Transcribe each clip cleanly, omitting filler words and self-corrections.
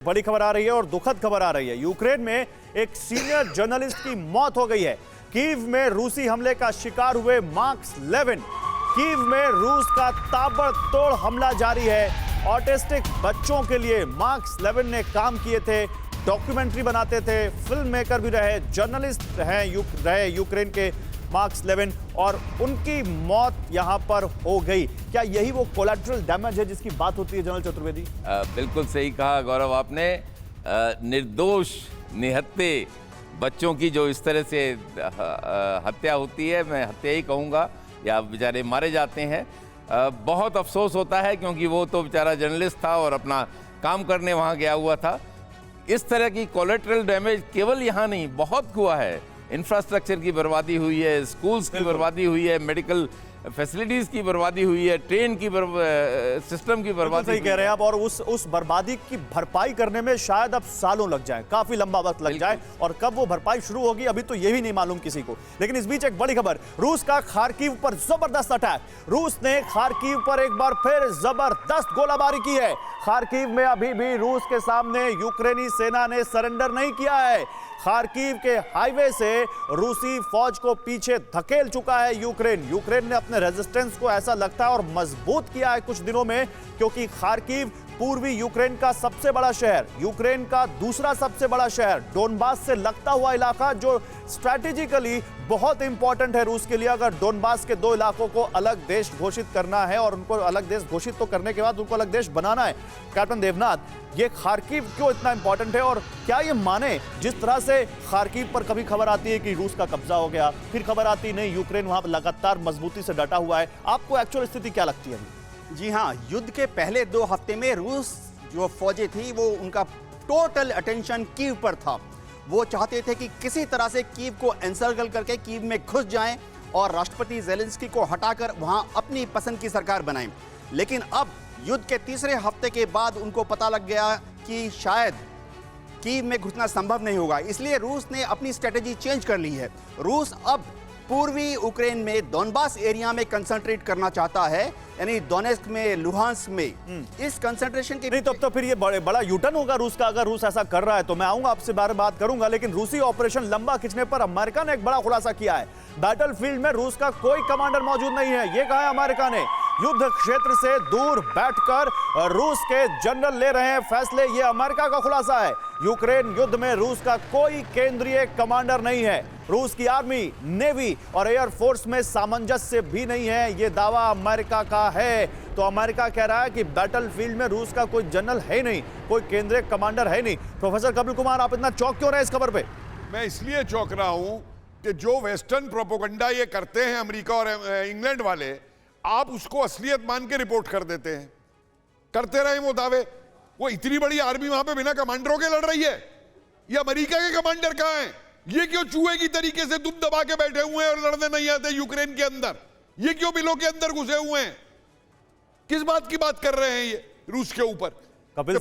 बड़ी खबर आ रही है और दुखद खबर आ रही है। यूक्रेन में एक सीनियर जर्नलिस्ट की मौत हो गई है। कीव में रूसी हमले का शिकार हुए मार्क्स लेविन। कीव में रूस का ताबड़तोड़ हमला जारी है। ऑटिस्टिक बच्चों के लिए मार्क्स लेविन ने काम किए थे, डॉक्यूमेंट्री बनाते थे, फिल्म मेकर भी रहे, जर्नलिस्ट रहे यूक्रेन के मार्क्स लेविन, और उनकी मौत यहां पर हो गई। क्या यही वो कोलैटरल डैमेज है जिसकी बात होती है जनरल चतुर्वेदी? बिल्कुल सही कहा गौरव आपने। निर्दोष निहत्थे बच्चों की जो इस तरह से हत्या होती है, मैं हत्या ही कहूँगा, या बेचारे मारे जाते हैं, बहुत अफसोस होता है, क्योंकि वो तो बेचारा जर्नलिस्ट था और अपना काम करने वहाँ गया हुआ था। इस तरह की कोलैटरल डैमेज केवल यहाँ नहीं, बहुत हुआ है। इंफ्रास्ट्रक्चर की बर्बादी हुई है, स्कूल्स की बर्बादी हुई है, मेडिकल फैसिलिटीज की बर्बादी हुई है, ट्रेन की सिस्टम की बर्बादी। सही कह रहे हैं आप। और उस बर्बादी की भरपाई करने में शायद अब सालों लग जाए, काफी लंबा वक्त लग जाए, और कब वो भरपाई शुरू होगी अभी तो ये भी नहीं मालूम किसी को। लेकिन इस बीच एक बड़ी खबर, रूस का खार्किव पर जबरदस्त अटैक। रूस ने खार्किव पर एक बार फिर जबरदस्त गोलाबारी की है। खार्किव में अभी भी रूस के सामने यूक्रेनी सेना ने सरेंडर नहीं किया है। खार्किव के हाईवे से रूसी फौज को पीछे धकेल चुका है यूक्रेन ने अपने रेजिस्टेंस को, ऐसा लगता है, और मजबूत किया है कुछ दिनों में, क्योंकि खार्किव पूर्वी यूक्रेन का सबसे बड़ा शहर, यूक्रेन का दूसरा सबसे बड़ा शहर, डोनबास से लगता हुआ इलाका जो स्ट्रैटेजिकली बहुत इंपॉर्टेंट है रूस के लिए। अगर डोनबास के दो इलाकों को अलग देश घोषित करना है, और उनको अलग देश घोषित तो करने के बाद उनको अलग देश बनाना है, कैप्टन देवनाथ, ये खार्किव क्यों इतना इंपॉर्टेंट है? और क्या ये माने, जिस तरह से खार्किव पर कभी खबर आती है कि रूस का कब्जा हो गया, फिर खबर आती नहीं यूक्रेन वहां पर लगातार मजबूती से डटा हुआ है, आपको एक्चुअल स्थिति क्या लगती है? जी हाँ, युद्ध के पहले 2 हफ्ते में रूस जो फौजें थी वो उनका टोटल अटेंशन कीव पर था। वो चाहते थे कि किसी तरह से कीव को एनसर्कल करके कीव में घुस जाएं और राष्ट्रपति ज़ेलेंस्की को हटाकर वहां अपनी पसंद की सरकार बनाएं। लेकिन अब युद्ध के तीसरे हफ्ते के बाद उनको पता लग गया कि शायद कीव में घुसना संभव नहीं होगा, इसलिए रूस ने अपनी स्ट्रेटेजी चेंज कर ली है। रूस अब पूर्वी यूक्रेन में डोनबास एरिया में कंसंट्रेट करना चाहता है, यानी डोनेस्क में, लुहांस्क में। इस कंसंट्रेशन के नहीं, तो फिर ये बड़ा यूटर्न होगा रूस का। अगर रूस ऐसा कर रहा है तो मैं आऊंगा आपसे बात करूंगा, लेकिन रूसी ऑपरेशन लंबा खींचने पर अमेरिका ने एक बड़ा खुलासा किया है। बैटलफील्ड में रूस का कोई कमांडर मौजूद नहीं है, ये कहा है अमेरिका ने। युद्ध क्षेत्र से दूर बैठकर रूस के जनरल ले रहे हैं फैसले, ये अमेरिका का खुलासा है। यूक्रेन युद्ध में रूस का कोई केंद्रीय कमांडर नहीं है। रूस की आर्मी, नेवी और एयरफोर्स में सामंजस्य भी नहीं है, ये दावा अमेरिका का है। तो अमेरिका कह रहा है कि बैटलफील्ड में रूस का कोई जनरल है नहीं, कोई केंद्रीय कमांडर है नहीं। प्रोफेसर कपिल कुमार, आप इतना चौंक क्यों रहे इस खबर पे? मैं इसलिए चौंक रहा हूं कि जो वेस्टर्न प्रोपेगेंडा ये करते हैं अमेरिका और इंग्लैंड वाले, आप उसको असलियत मान के रिपोर्ट कर देते हैं। करते रहे वो दावे। वो इतनी बड़ी आर्मी वहां पे बिना कमांडरों के लड़ रही है। ये अमेरिका के कमांडर कहां हैं? ये क्यों चूहे की तरीके से दुम दबा के बैठे हुए हैं और लड़ने नहीं आते यूक्रेन के अंदर? ये क्यों बिलों के अंदर घुसे हुए हैं? किस बात की बात कर रहे हैं ये रूस के ऊपर? कपिल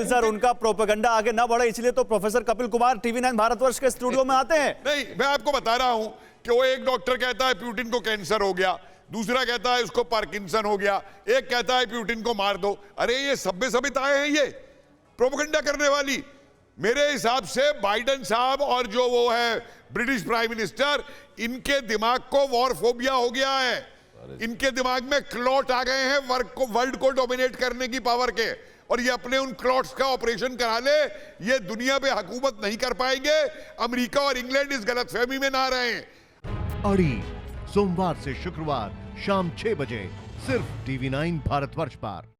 सर, उनका प्रोपेगेंडा आगे ना बढ़े, इसलिए तो प्रोफेसर कपिल कुमार टीवी 9 भारतवर्ष के स्टूडियो में आते हैं। नहीं, मैं आपको बता रहा हूं कि वो एक डॉक्टर कहता है पुतिन को कैंसर हो गया, दूसरा कहता है उसको पार्किंसन हो गया, एक कहता है पुतिन को मार दो। अरे ये सभ्य सभ्यताएं हैं ये प्रोपेगेंडा करने वाली। मेरे हिसाब से बाइडेन साहब और जो वो है ब्रिटिश प्राइम मिनिस्टर, इनके दिमाग को वॉर फोबिया हो गया है। इनके दिमाग में क्लॉट आ गए हैं वर्ल्ड को डोमिनेट करने की पावर के, और ये अपने उन क्लॉट्स का ऑपरेशन करा ले, ये दुनिया पे हुकूमत नहीं कर पाएंगे। अमेरिका और इंग्लैंड इस गलतफहमी में ना रहें। अड़ी सोमवार से शुक्रवार शाम 6 बजे सिर्फ टीवी 9 भारतवर्ष पर।